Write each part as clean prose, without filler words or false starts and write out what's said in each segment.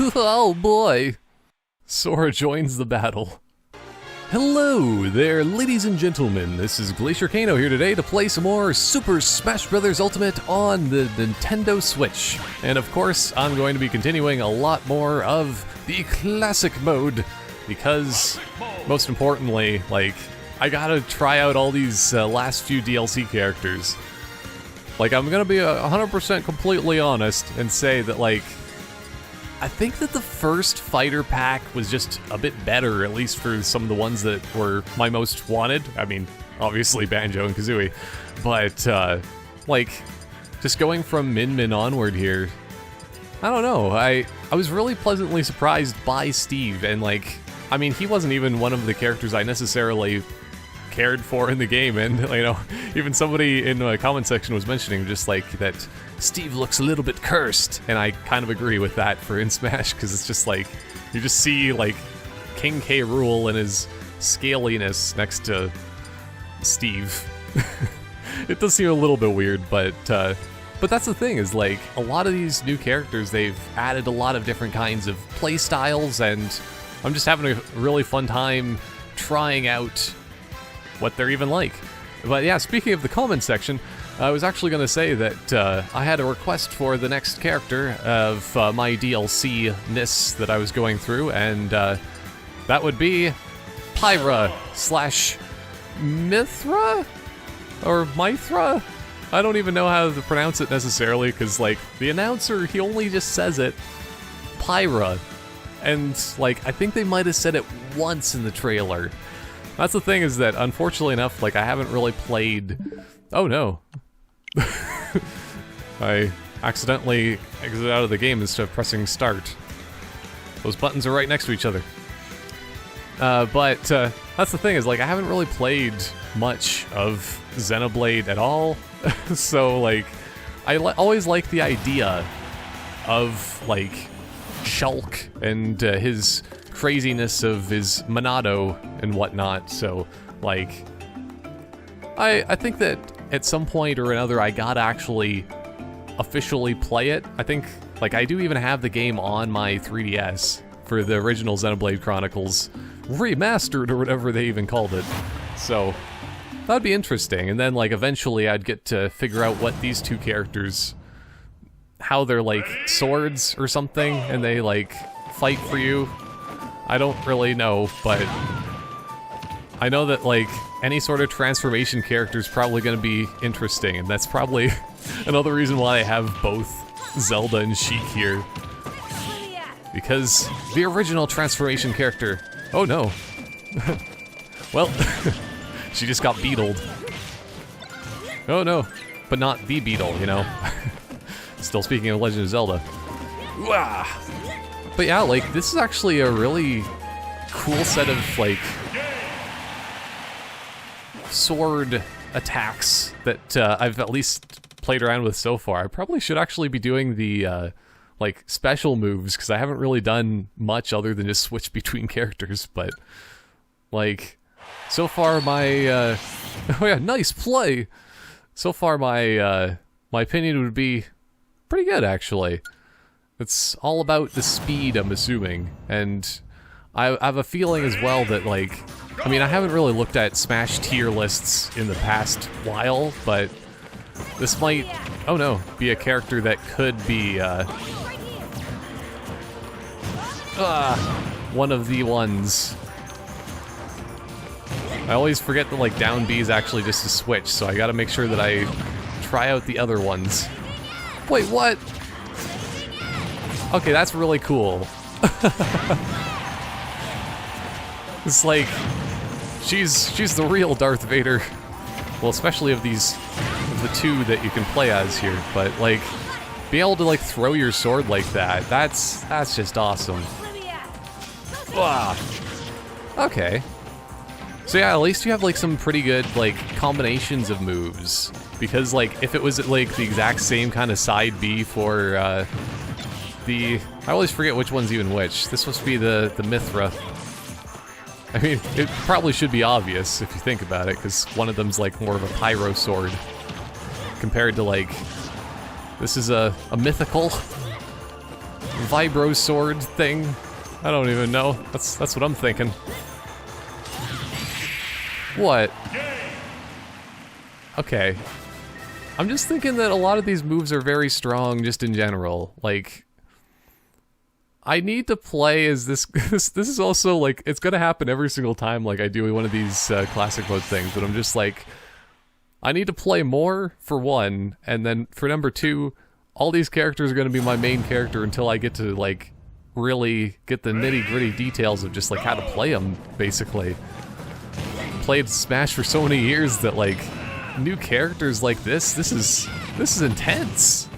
Oh boy! Sora joins the battle. Hello there, ladies and gentlemen. This is Glaciercano here today to play some more Super Smash Bros. Ultimate on the Nintendo Switch. And of course, I'm going to be continuing a lot more of the classic mode because, most importantly, like, I gotta try out all these last few DLC characters. Like, I'm gonna be 100% completely honest and say that, like, I think that the first fighter pack was just a bit better, at least for some of the ones that were my most wanted. I mean, obviously Banjo and Kazooie, but, like, just going from Min Min onward here, I don't know, I was really pleasantly surprised by Steve, and, like, I mean, he wasn't even one of the characters I necessarily cared for in the game, and, you know, even somebody in the comment section was mentioning just, like, that Steve looks a little bit cursed, and I kind of agree with that for in Smash, because it's just like, you just see, like, King K. Rool and his scaliness next to Steve. It does seem a little bit weird, but that's the thing, is, like, a lot of these new characters, they've added a lot of different kinds of play styles, and I'm just having a really fun time trying out what they're even like. But yeah, speaking of the comment section, I was actually going to say that I had a request for the next character of my DLC-ness that I was going through, and that would be Pyra / Mythra? Or Mythra? I don't even know how to pronounce it necessarily, because, like, the announcer, he only just says it, Pyra. And, like, I think they might have said it once in the trailer. That's the thing, is that, unfortunately enough, like, I haven't really played... Oh no. I accidentally exited out of the game instead of pressing start. Those buttons are right next to each other. But that's the thing, is, like, I haven't really played much of Xenoblade at all. So, like, I always like the idea of, like, Shulk and his craziness of his Monado and whatnot, so, like, I think that at some point or another I gotta actually officially play it. I think, like, I do even have the game on my 3DS for the original Xenoblade Chronicles Remastered, or whatever they even called it, so that'd be interesting. And then, like, eventually I'd get to figure out what these two characters, how they're, like, swords or something, and they, like, fight for you. I don't really know, but I know that, like, any sort of transformation character is probably going to be interesting, and that's probably another reason why I have both Zelda and Sheik here. Because the original transformation character... Oh no. Well, she just got beetled. Oh no. But not the beetle, you know. Still speaking of Legend of Zelda. Wah! But yeah, like, this is actually a really cool set of, like, sword attacks that I've at least played around with so far. I probably should actually be doing the, like, special moves, because I haven't really done much other than just switch between characters, but, like, so far my, oh yeah, nice play! So far my opinion would be pretty good, actually. It's all about the speed, I'm assuming, and I have a feeling as well that, like, I mean, I haven't really looked at Smash tier lists in the past while, but this might, oh no, be a character that could be, one of the ones. I always forget that, like, down B is actually just a switch, so I gotta make sure that I try out the other ones. Wait, what? Okay, that's really cool. It's like, she's the real Darth Vader. Well, especially of these, of the two that you can play as here, but, like, being able to, like, throw your sword like that, that's just awesome. Ugh. Okay. So yeah, at least you have, like, some pretty good, like, combinations of moves. Because, like, if it was, like, the exact same kind of side B for, I always forget which one's even which. This must be the Mythra. I mean, it probably should be obvious if you think about it, because one of them's, like, more of a pyro sword. Compared to, like, this is a mythical. vibro sword thing. I don't even know. That's what I'm thinking. What? Okay. I'm just thinking that a lot of these moves are very strong just in general. Like, I need to play as this this is also like, it's gonna happen every single time like I do one of these classic mode things, but I'm just like, I need to play more for one, and then for number two, all these characters are gonna be my main character until I get to like really get the nitty-gritty details of just like how to play them, basically. Played Smash for so many years that like new characters like this is intense.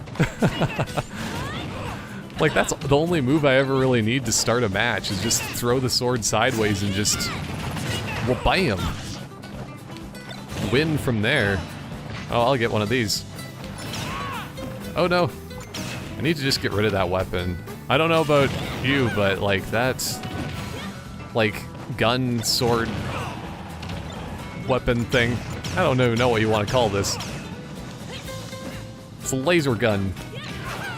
Like, that's the only move I ever really need to start a match, is just throw the sword sideways and just, well, bam! Win from there. Oh, I'll get one of these. Oh no. I need to just get rid of that weapon. I don't know about you, but like, that's, like, gun, sword, weapon thing. I don't even know what you want to call this. It's a laser gun.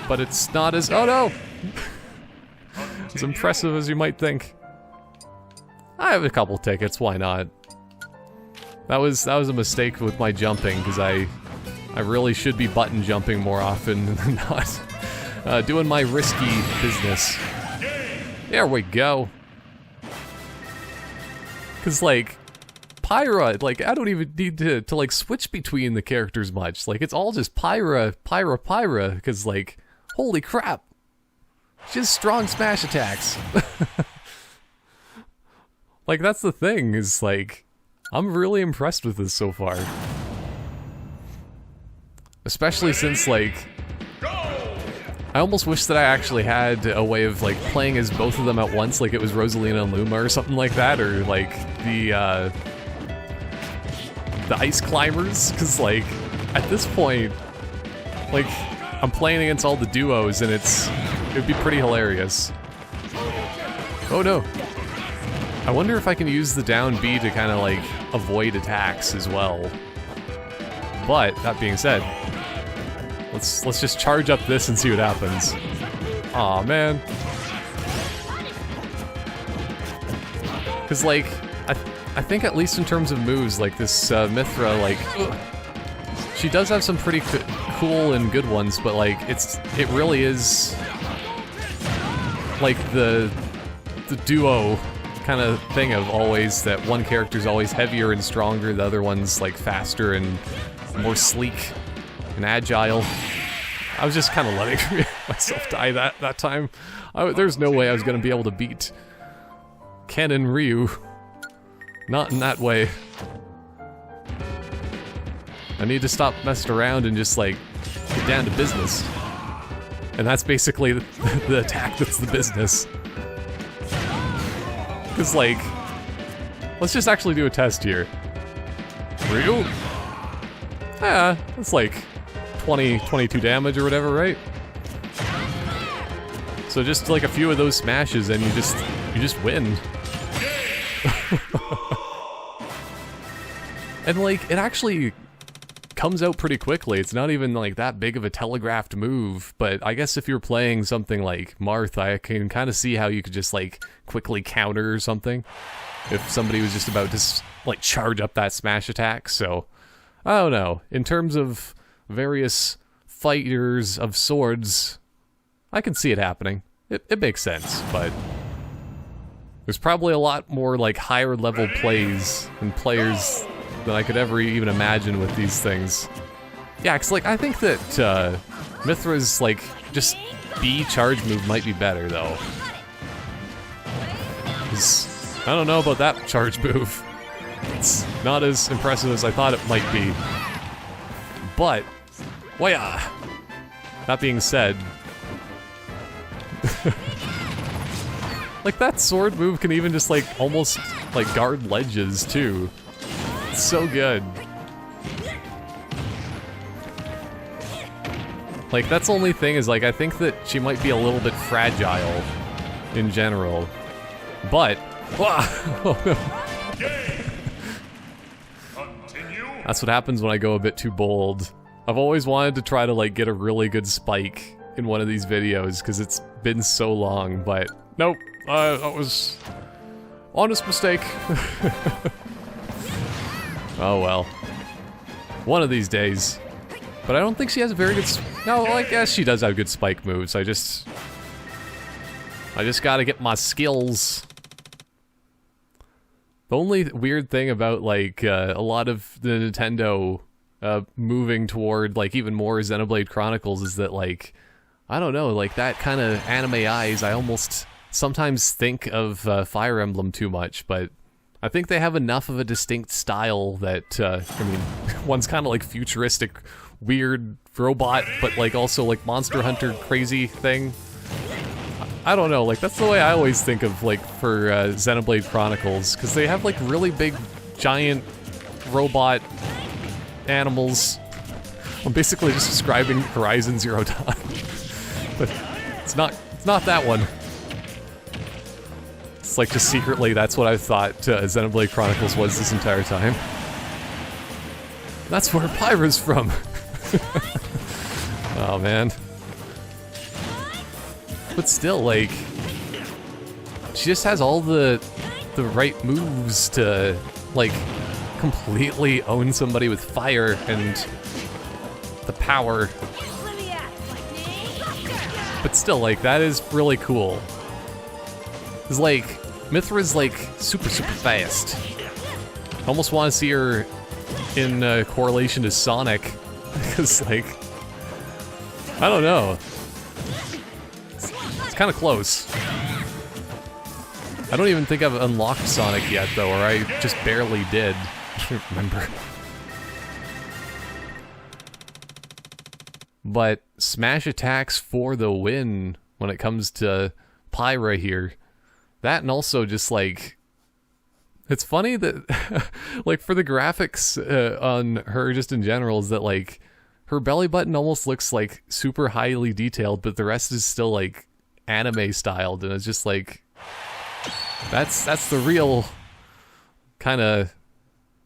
But it's not as, oh no! As impressive as you might think. I have a couple tickets, why not? That was a mistake with my jumping, because I really should be button jumping more often than not. Doing my risky business. There we go. Because like, Pyra, like, I don't even need to like switch between the characters much. Like, it's all just Pyra, because like, holy crap! Just strong smash attacks. Like, that's the thing, is like, I'm really impressed with this so far. Especially since, like, I almost wish that I actually had a way of, like, playing as both of them at once, like it was Rosalina and Luma or something like that, or, like, the Ice Climbers, because, like, at this point, like, I'm playing against all the duos, and it'd be pretty hilarious. Oh no. I wonder if I can use the down B to kind of like avoid attacks as well. But that being said, let's just charge up this and see what happens. Aw, man. Cause like, I think at least in terms of moves, like this Mythra, like, she does have some pretty cool and good ones, but like, it really is like the duo kind of thing of always that one character's always heavier and stronger, the other one's like faster and more sleek and agile. I was just kind of letting myself die that time. There's no way I was gonna be able to beat Ken and Ryu. Not in that way. I need to stop messing around and just like get down to business. And that's basically the attack that's the business. Because like, let's just actually do a test here. Ryu? Yeah, it's like 22 damage or whatever, right? So just like a few of those smashes and you just win. And like, it actually comes out pretty quickly. It's not even like that big of a telegraphed move, but I guess if you're playing something like Marth, I can kind of see how you could just like quickly counter or something if somebody was just about to like charge up that smash attack. So I don't know, in terms of various fighters of swords, I can see it happening. It makes sense, but there's probably a lot more like higher level plays and players than I could ever even imagine with these things. Yeah, cause like, I think that Mythra's like, just B charge move might be better though. Cause I don't know about that charge move. It's not as impressive as I thought it might be. But, well yeah. That being said, like that sword move can even just like almost like guard ledges too. It's so good. Like that's the only thing is like I think that she might be a little bit fragile in general. But oh, no. That's what happens when I go a bit too bold. I've always wanted to try to like get a really good spike in one of these videos because it's been so long, but nope, that was honest mistake. Oh well. One of these days. But I don't think she has a very good... No, I guess she does have good spike moves. I just gotta get my skills. The only weird thing about, like, a lot of the Nintendo moving toward, like, even more Xenoblade Chronicles is that, like, I don't know, like, that kind of anime eyes, I almost sometimes think of Fire Emblem too much, but I think they have enough of a distinct style that, I mean, one's kind of like futuristic, weird robot, but, like, also, like, Monster Hunter crazy thing. I don't know, like, that's the way I always think of, like, for Xenoblade Chronicles, because they have, like, really big, giant robot animals. I'm basically just describing Horizon Zero Dawn. But it's not that one. It's like, just secretly, that's what I thought Xenoblade Chronicles was this entire time. That's where Pyra's from. Oh, man. But still, like, she just has all the right moves to, like, completely own somebody with fire and the power. But still, like, that is really cool. Cause, like, Mythra's, like, super fast. I almost want to see her in correlation to Sonic. Because, like, I don't know. It's kind of close. I don't even think I've unlocked Sonic yet, though, or I just barely did. I don't remember. But smash attacks for the win when it comes to Pyra here. That and also just, like... It's funny that, like, for the graphics on her just in general, is that, like, her belly button almost looks, like, super highly detailed, but the rest is still, like, anime styled, and it's just, like... That's the real kind of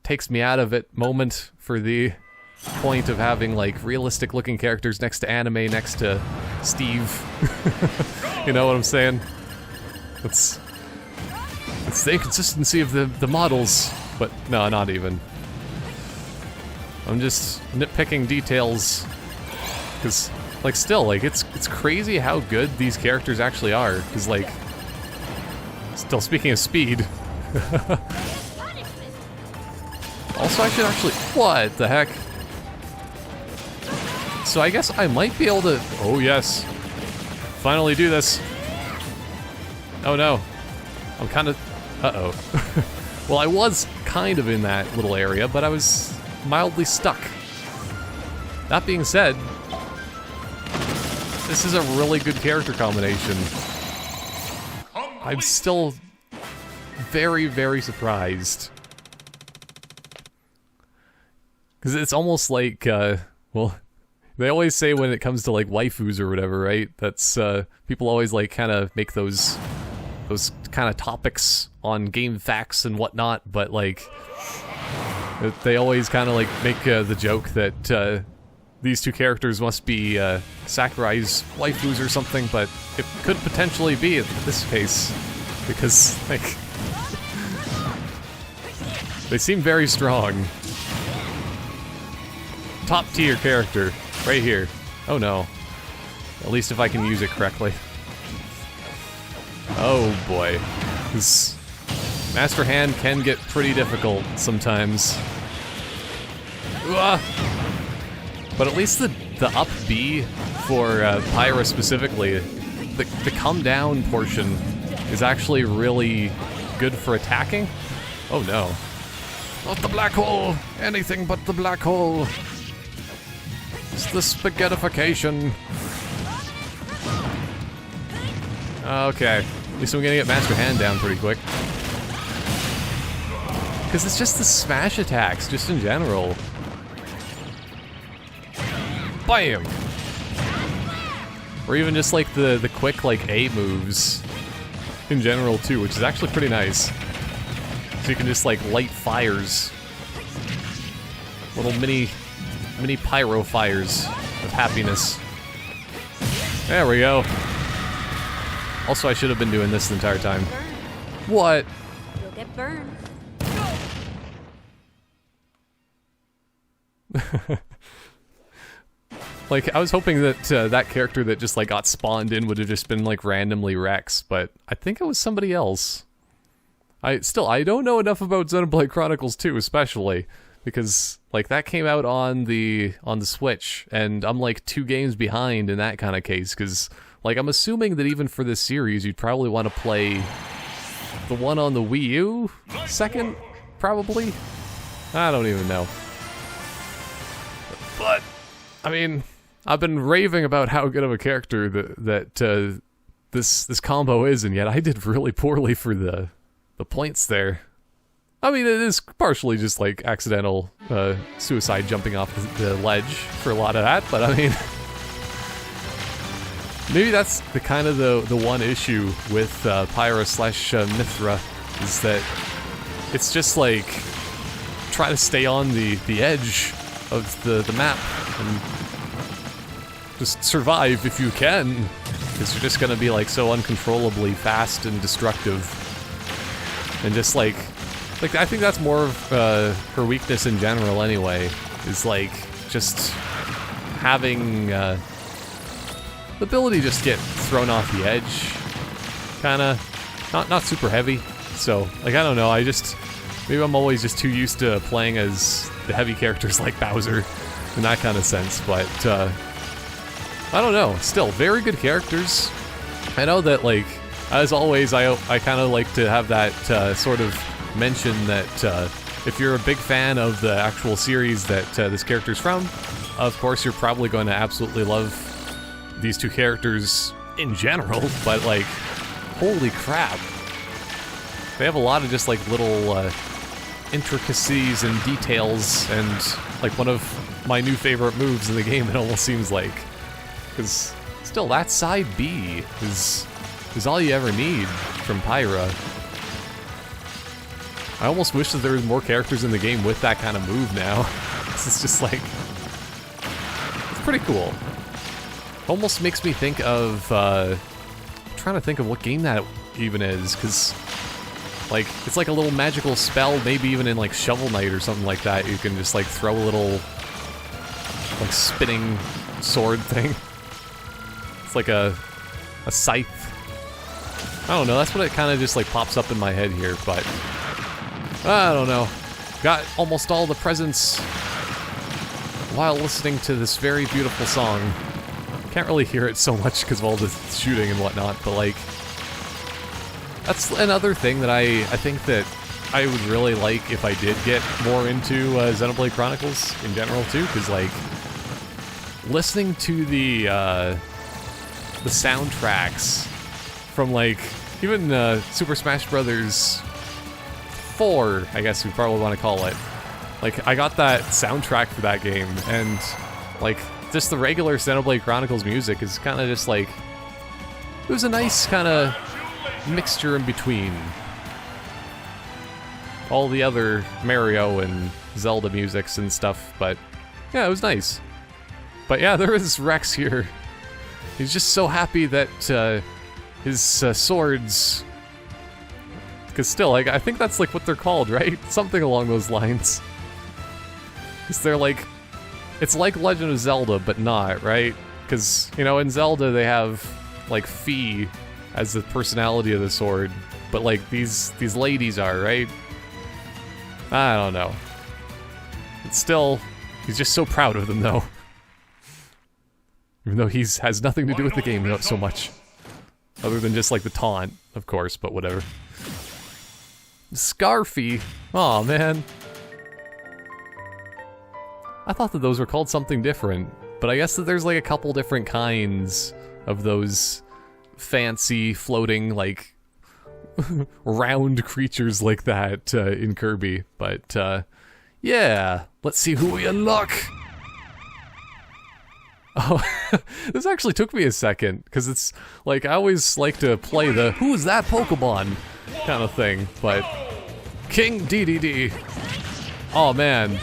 takes me out of it moment for the point of having, like, realistic looking characters next to anime, next to Steve. You know what I'm saying? It's the inconsistency of the models, but no, not even. I'm just nitpicking details, because, like, still, like, it's crazy how good these characters actually are, because, like, still, speaking of speed. Also, I should actually... What the heck? So I guess I might be able to... Oh, yes. Finally do this. Oh, no. I'm kind of... Uh-oh. Well, I was kind of in that little area, but I was mildly stuck. That being said, this is a really good character combination. I'm still very surprised. Because it's almost like, well, they always say when it comes to, like, waifus or whatever, right? That's, people always, like, kind of make those kind of topics on game facts and whatnot, but, like, they always kind of, like, make the joke that, these two characters must be, Sakurai's waifus or something, but it could potentially be in this case, because, like, they seem very strong. Top tier character, right here. Oh no. At least if I can use it correctly. Oh boy. This Master Hand can get pretty difficult sometimes. But at least the up B for Pyra specifically, the come down portion is actually really good for attacking. Oh no. Not the black hole! Anything but the black hole! It's the spaghettification. Okay. At least I'm gonna get Master Hand down pretty quick. Because it's just the smash attacks, just in general. Bam! Or even just like the quick like A moves in general too, which is actually pretty nice. So you can just like light fires. Little mini pyro fires of happiness. There we go. Also, I should have been doing this the entire time. What? You'll get burned. Like, I was hoping that that character that just, like, got spawned in would have just been, like, randomly Rex, but I think it was somebody else. I don't know enough about Xenoblade Chronicles 2, especially, because, like, that came out on the Switch, and I'm, like, 2 games behind in that kind of case, because, like, I'm assuming that even for this series, you'd probably want to play the one on the Wii U second, probably? I don't even know. But, I mean, I've been raving about how good of a character that this combo is, and yet I did really poorly for the points there. I mean, it is partially just like accidental suicide jumping off the ledge for a lot of that, but I mean, maybe that's the kind of the one issue with Pyra slash Mythra, is that it's just like try to stay on the edge of the map and just survive if you can, because you're just gonna be like so uncontrollably fast and destructive, and just like I think that's more of her weakness in general anyway, is like just having the ability to just get thrown off the edge, kinda not super heavy. So like, I don't know, maybe I'm always just too used to playing as the heavy characters like Bowser in that kind of sense, but I don't know, still, very good characters. I know that, like, as always, I kind of like to have that sort of mention that if you're a big fan of the actual series that this character's from, of course you're probably going to absolutely love these 2 characters in general, but like, holy crap. They have a lot of just like little intricacies and details, and like one of my new favorite moves in the game, it almost seems like. Because still, that side B is all you ever need from Pyra. I almost wish that there was more characters in the game with that kind of move now. This is just like, it's pretty cool. Almost makes me think of, I'm trying to think of what game that even is, because like, it's like a little magical spell, maybe even in like Shovel Knight or something like that, you can just like throw a little like spinning sword thing. It's like a scythe. I don't know, that's what it kind of just like pops up in my head here, but I don't know. Got almost all the presents while listening to this very beautiful song. Can't really hear it so much because of all the shooting and whatnot, but like, that's another thing that I think that I would really like if I did get more into Xenoblade Chronicles in general too, because like, listening to the soundtracks from like, even Super Smash Brothers 4, I guess we probably want to call it. Like, I got that soundtrack for that game, and like, just the regular Xenoblade Chronicles music is kind of just like, it was a nice kind of mixture in between all the other Mario and Zelda musics and stuff, but yeah, it was nice. But yeah, there is Rex here. He's just so happy that his swords, because still, like, I think that's like what they're called, right? Something along those lines. Because they're like, it's like Legend of Zelda, but not, right? Because, you know, in Zelda they have like Fi as the personality of the sword, but like these ladies are, right? I don't know. It's still, he's just so proud of them though. Even though has nothing to do with the game so much. Other than just like the taunt, of course, but whatever. Scarfy. Aw, man. I thought that those were called something different, but I guess that there's like a couple different kinds of those fancy floating like round creatures like that in Kirby. But yeah, let's see who we unlock. Oh, this actually took me a second, because it's like, I always like to play the who's that Pokemon kind of thing, but King Dedede. Oh man.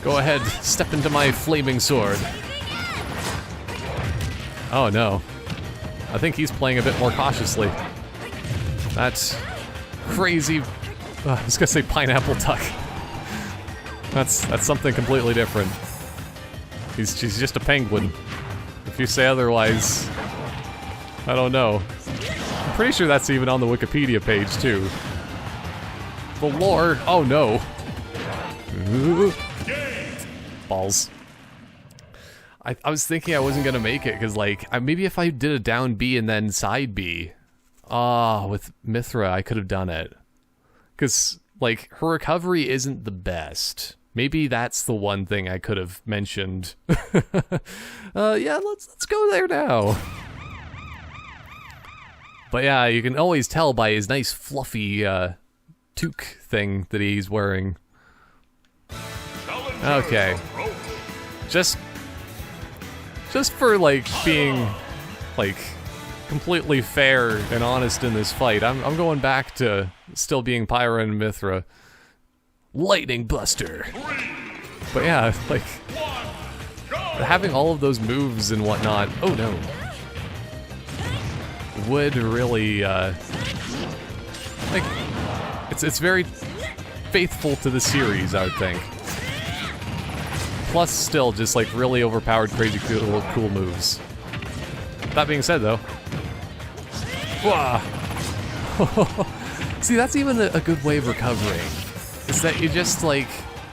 Go ahead, step into my flaming sword. Oh no. I think he's playing a bit more cautiously. That's crazy. I was gonna say pineapple duck. That's something completely different. She's just a penguin. If you say otherwise, I don't know. I'm pretty sure that's even on the Wikipedia page too. The lore. Oh no. Ooh. Balls. I was thinking I wasn't gonna make it because like maybe if I did a down B and then side B, with Mythra I could have done it. Because like her recovery isn't the best. Maybe that's the one thing I could have mentioned. Yeah, let's go there now. But yeah, you can always tell by his nice fluffy toque thing that he's wearing. Okay. Just for like being like completely fair and honest in this fight, I'm going back to still being Pyra and Mythra. Lightning Buster. But yeah, like having all of those moves and whatnot, oh no, would really like it's very faithful to the series, I would think. Plus still just like really overpowered crazy cool moves. That being said though, wah. See, that's even a good way of recovering. Is that you just like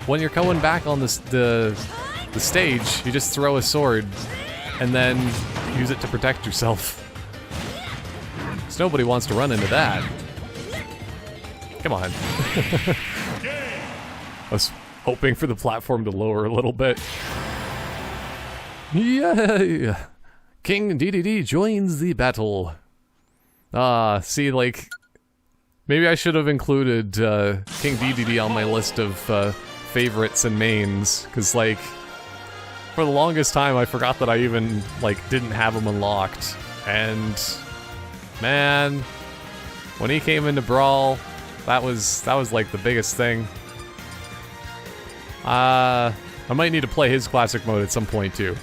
when you're coming back on the stage, you just throw a sword and then use it to protect yourself. Because nobody wants to run into that. Come on. I was hoping for the platform to lower a little bit. Yeah. King Dedede joins the battle. See, like, maybe I should have included King Dedede on my list of favorites and mains, because, like, for the longest time I forgot that I even, like, didn't have him unlocked. And, man, when he came into Brawl, that was like the biggest thing. I might need to play his classic mode at some point too.